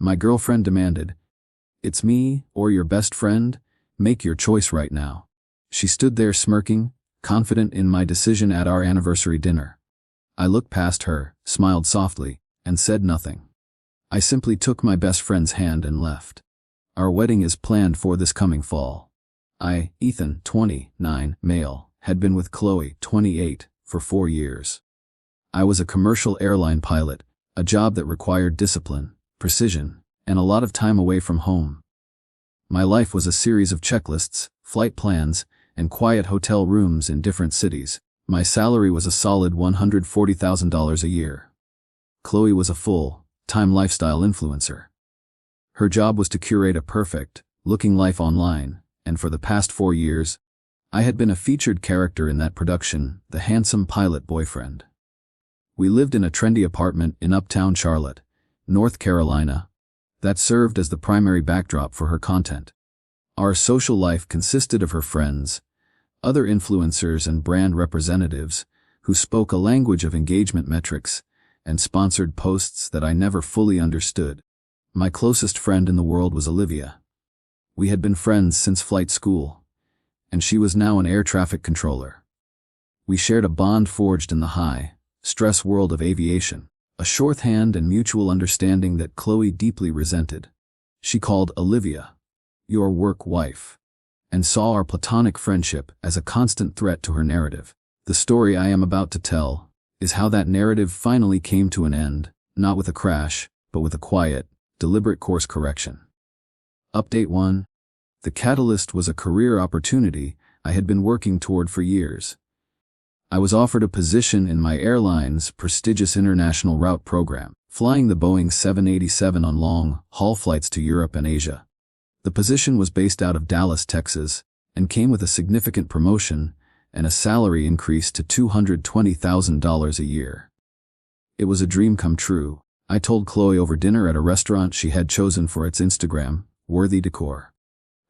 My girlfriend demanded. It's me, or your best friend? Make your choice right now. She stood there smirking, confident in my decision at our anniversary dinner. I looked past her, smiled softly, and said nothing. I simply took my best friend's hand and left. Our wedding is planned for this coming fall. I, Ethan, 29, male, had been with Chloe, 28, for 4 years. I was a commercial airline pilot, a job that required discipline, precision, and a lot of time away from home. My life was a series of checklists, flight plans, and quiet hotel rooms in different cities. My salary was a solid $140,000 a year. Chloe was a full-time lifestyle influencer. Her job was to curate a perfect-looking life online, and for the past 4 years, I had been a featured character in that production, the handsome pilot boyfriend. We lived in a trendy apartment in uptown Charlotte, North Carolina, that served as the primary backdrop for her content. Our social life consisted of her friends, other influencers and brand representatives who spoke a language of engagement metrics and sponsored posts that I never fully understood. My closest friend in the world was Olivia. We had been friends since flight school, and she was now an air traffic controller. We shared a bond forged in the high-stress world of aviation, a shorthand and mutual understanding that Chloe deeply resented. She called Olivia your work wife, and saw our platonic friendship as a constant threat to her narrative. The story I am about to tell is how that narrative finally came to an end, not with a crash, but with a quiet, deliberate course correction. Update 1. The catalyst was a career opportunity I had been working toward for years. I was offered a position in my airline's prestigious international route program, flying the Boeing 787 on long-haul flights to Europe and Asia. The position was based out of Dallas, Texas, and came with a significant promotion and a salary increase to $220,000 a year. It was a dream come true, I told Chloe over dinner at a restaurant she had chosen for its Instagram-worthy decor.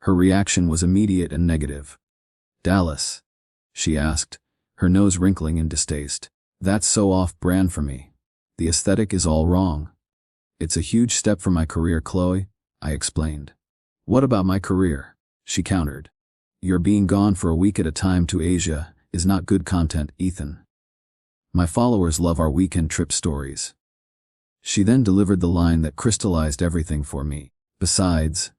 Her reaction was immediate and negative. Dallas? She asked, her nose wrinkling in distaste. That's so off-brand for me. The aesthetic is all wrong. It's a huge step for my career, Chloe, I explained. What about my career? She countered. Your being gone for a week at a time to Asia is not good content, Ethan. My followers love our weekend trip stories. She then delivered the line that crystallized everything for me. Besides,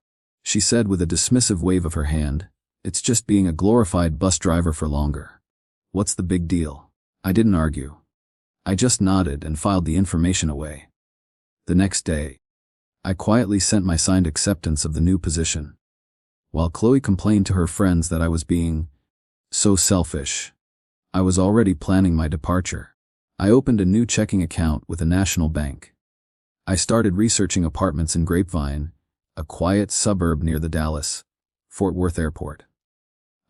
she said with a dismissive wave of her hand, it's just being a glorified bus driver for longer. What's the big deal? I didn't argue. I just nodded and filed the information away. The next day, I quietly sent my signed acceptance of the new position. While Chloe complained to her friends that I was being so selfish, I was already planning my departure. I opened a new checking account with a national bank. I started researching apartments in Grapevine, a quiet suburb near the Dallas-Fort Worth airport.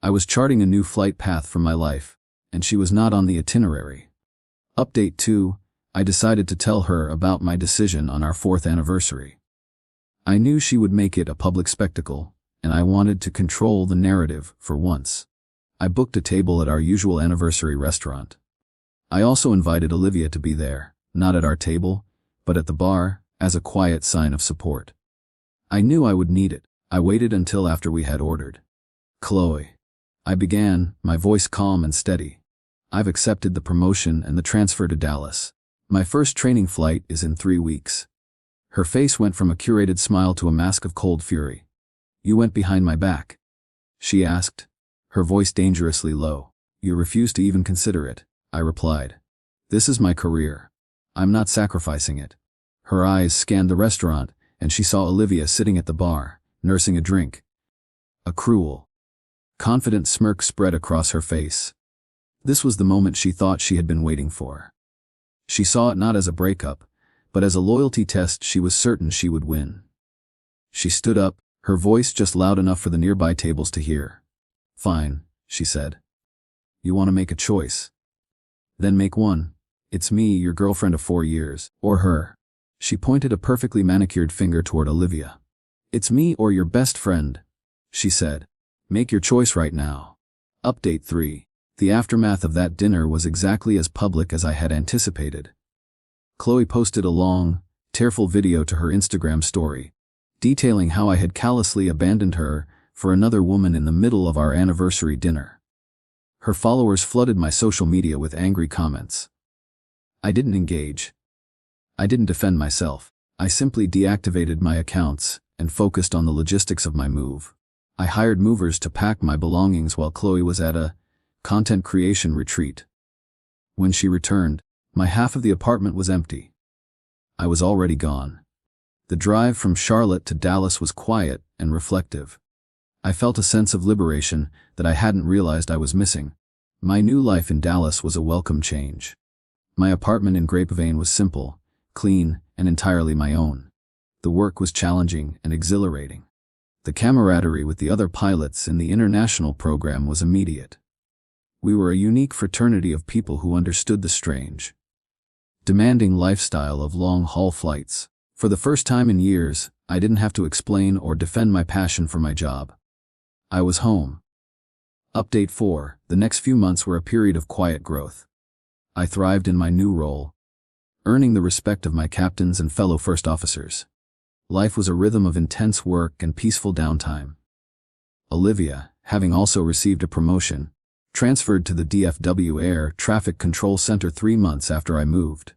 I was charting a new flight path for my life, and she was not on the itinerary. Update 2, I decided to tell her about my decision on our 4th anniversary. I knew she would make it a public spectacle, and I wanted to control the narrative for once. I booked a table at our usual anniversary restaurant. I also invited Olivia to be there, not at our table, but at the bar, as a quiet sign of support. I knew I would need it. I waited until after we had ordered. Chloe, I began, my voice calm and steady. I've accepted the promotion and the transfer to Dallas. My first training flight is in 3 weeks. Her face went from a curated smile to a mask of cold fury. You went behind my back? She asked, her voice dangerously low. You refuse to even consider it, I replied. This is my career. I'm not sacrificing it. Her eyes scanned the restaurant, and she saw Olivia sitting at the bar, nursing a drink. A cruel, confident smirk spread across her face. This was the moment she thought she had been waiting for. She saw it not as a breakup, but as a loyalty test she was certain she would win. She stood up, her voice just loud enough for the nearby tables to hear. Fine, she said. You want to make a choice? Then make one. It's me, your girlfriend of 4 years, or her. She pointed a perfectly manicured finger toward Olivia. It's me or your best friend, she said. Make your choice right now. Update 3. The aftermath of that dinner was exactly as public as I had anticipated. Chloe posted a long, tearful video to her Instagram story, detailing how I had callously abandoned her for another woman in the middle of our anniversary dinner. Her followers flooded my social media with angry comments. I didn't engage. I didn't defend myself. I simply deactivated my accounts and focused on the logistics of my move. I hired movers to pack my belongings while Chloe was at a content creation retreat. When she returned, my half of the apartment was empty. I was already gone. The drive from Charlotte to Dallas was quiet and reflective. I felt a sense of liberation that I hadn't realized I was missing. My new life in Dallas was a welcome change. My apartment in Grapevine was simple, clean, and entirely my own. The work was challenging and exhilarating. The camaraderie with the other pilots in the international program was immediate. We were a unique fraternity of people who understood the strange, demanding lifestyle of long-haul flights. For the first time in years, I didn't have to explain or defend my passion for my job. I was home. Update 4. The next few months were a period of quiet growth. I thrived in my new role, earning the respect of my captains and fellow first officers. Life was a rhythm of intense work and peaceful downtime. Olivia, having also received a promotion, transferred to the DFW Air Traffic Control Center 3 months after I moved.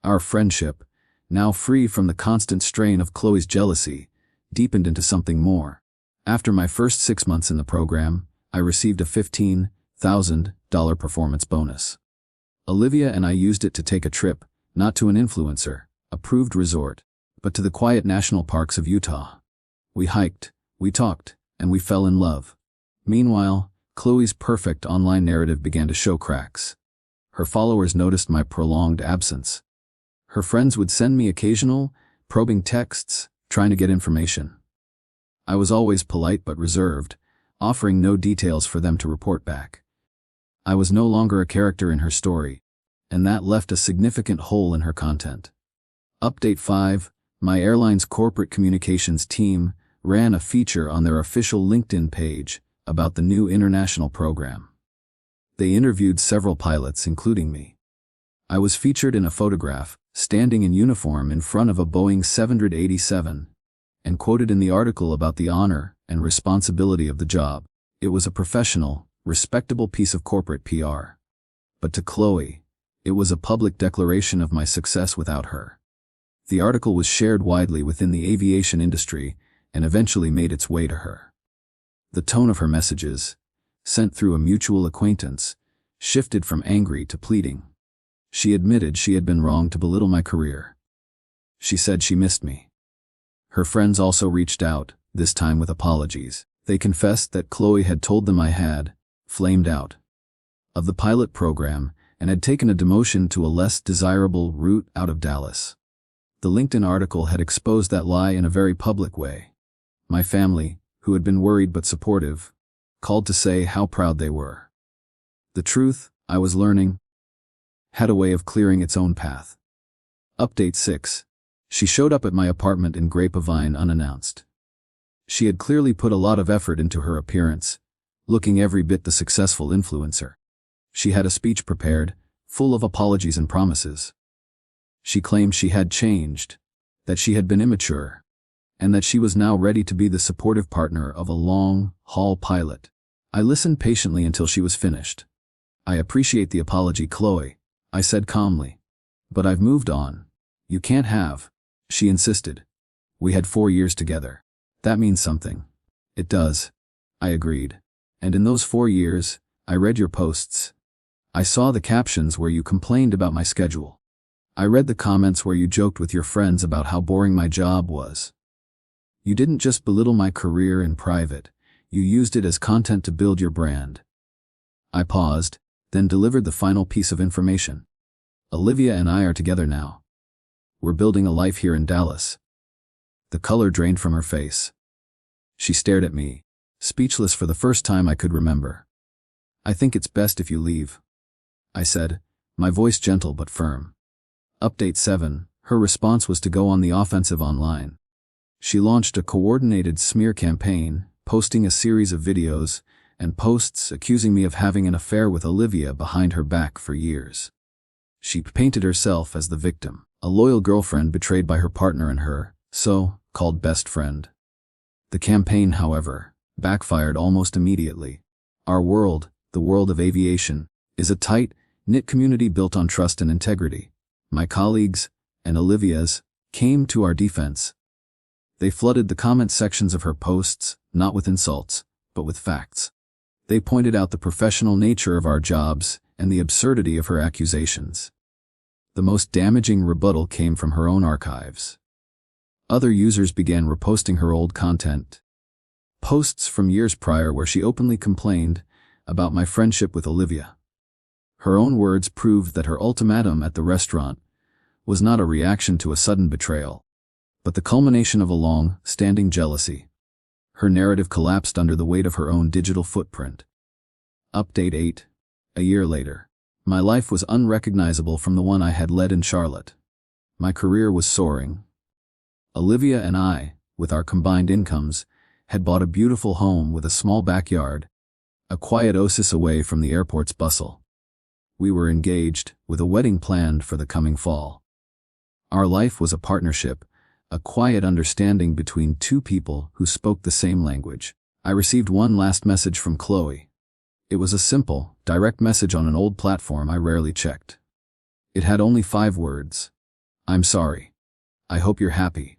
Our friendship, now free from the constant strain of Chloe's jealousy, deepened into something more. After my first 6 months in the program, I received a $15,000 performance bonus. Olivia and I used it to take a trip, not to an influencer-approved resort, but to the quiet national parks of Utah. We hiked, we talked, and we fell in love. Meanwhile, Chloe's perfect online narrative began to show cracks. Her followers noticed my prolonged absence. Her friends would send me occasional, probing texts, trying to get information. I was always polite but reserved, offering no details for them to report back. I was no longer a character in her story, and that left a significant hole in her content. Update 5. My airline's corporate communications team ran a feature on their official LinkedIn page about the new international program. They interviewed several pilots, including me. I was featured in a photograph, standing in uniform in front of a Boeing 787, and quoted in the article about the honor and responsibility of the job. It was a professional, respectable piece of corporate PR. But to Chloe, it was a public declaration of my success without her. The article was shared widely within the aviation industry and eventually made its way to her. The tone of her messages, sent through a mutual acquaintance, shifted from angry to pleading. She admitted she had been wrong to belittle my career. She said she missed me. Her friends also reached out, this time with apologies. They confessed that Chloe had told them I had flamed out of the pilot program and had taken a demotion to a less desirable route out of Dallas. The LinkedIn article had exposed that lie in a very public way. My family, who had been worried but supportive, called to say how proud they were. The truth, I was learning, had a way of clearing its own path. Update 6. She showed up at my apartment in Grapevine unannounced. She had clearly put a lot of effort into her appearance, looking every bit the successful influencer. She had a speech prepared, full of apologies and promises. She claimed she had changed, that she had been immature, and that she was now ready to be the supportive partner of a long-haul pilot. I listened patiently until she was finished. I appreciate the apology, Chloe, I said calmly. But I've moved on. You can't have, she insisted. We had 4 years together. That means something. It does, I agreed. And in those 4 years, I read your posts. I saw the captions where you complained about my schedule. I read the comments where you joked with your friends about how boring my job was. You didn't just belittle my career in private, you used it as content to build your brand. I paused, then delivered the final piece of information. Olivia and I are together now. We're building a life here in Dallas. The color drained from her face. She stared at me, speechless for the first time I could remember. I think it's best if you leave, I said, my voice gentle but firm. Update 7. Her response was to go on the offensive online. She launched a coordinated smear campaign, posting a series of videos and posts accusing me of having an affair with Olivia behind her back for years. She painted herself as the victim. A loyal girlfriend betrayed by her partner and her so-called best friend. The campaign, however, backfired almost immediately. Our world, the world of aviation, is a tight-knit community built on trust and integrity. My colleagues, and Olivia's, came to our defense. They flooded the comment sections of her posts, not with insults, but with facts. They pointed out the professional nature of our jobs and the absurdity of her accusations. The most damaging rebuttal came from her own archives. Other users began reposting her old content. Posts from years prior where she openly complained about my friendship with Olivia. Her own words proved that her ultimatum at the restaurant was not a reaction to a sudden betrayal, but the culmination of a long-standing jealousy. Her narrative collapsed under the weight of her own digital footprint. Update 8. A year later. My life was unrecognizable from the one I had led in Charlotte. My career was soaring. Olivia and I, with our combined incomes, had bought a beautiful home with a small backyard, a quiet oasis away from the airport's bustle. We were engaged, with a wedding planned for the coming fall. Our life was a partnership, a quiet understanding between two people who spoke the same language. I received one last message from Chloe. It was a simple, direct message on an old platform I rarely checked. It had only 5 words. I'm sorry. I hope you're happy.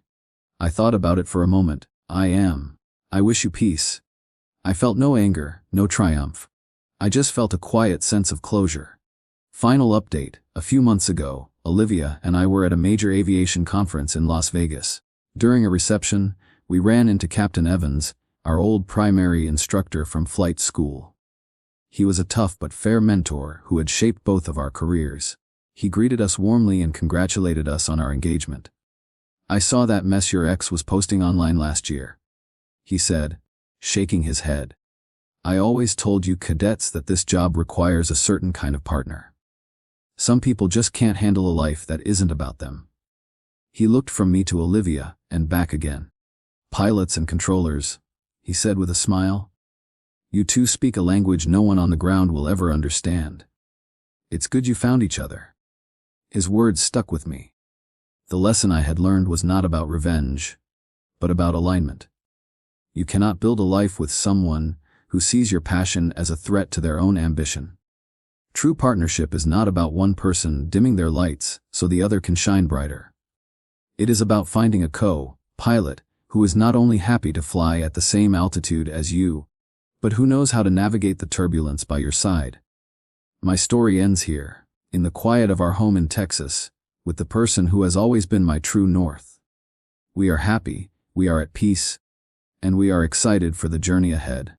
I thought about it for a moment. I am. I wish you peace. I felt no anger, no triumph. I just felt a quiet sense of closure. Final update. A few months ago, Olivia and I were at a major aviation conference in Las Vegas. During a reception, we ran into Captain Evans, our old primary instructor from flight school. He was a tough but fair mentor who had shaped both of our careers. He greeted us warmly and congratulated us on our engagement. I saw that mess your ex was posting online last year, he said, shaking his head. I always told you cadets that this job requires a certain kind of partner. Some people just can't handle a life that isn't about them. He looked from me to Olivia, and back again. Pilots and controllers, he said with a smile. You two speak a language no one on the ground will ever understand. It's good you found each other. His words stuck with me. The lesson I had learned was not about revenge, but about alignment. You cannot build a life with someone who sees your passion as a threat to their own ambition. True partnership is not about one person dimming their lights so the other can shine brighter. It is about finding a co-pilot who is not only happy to fly at the same altitude as you, but who knows how to navigate the turbulence by your side. My story ends here, in the quiet of our home in Texas, with the person who has always been my true north. We are happy, we are at peace, and we are excited for the journey ahead.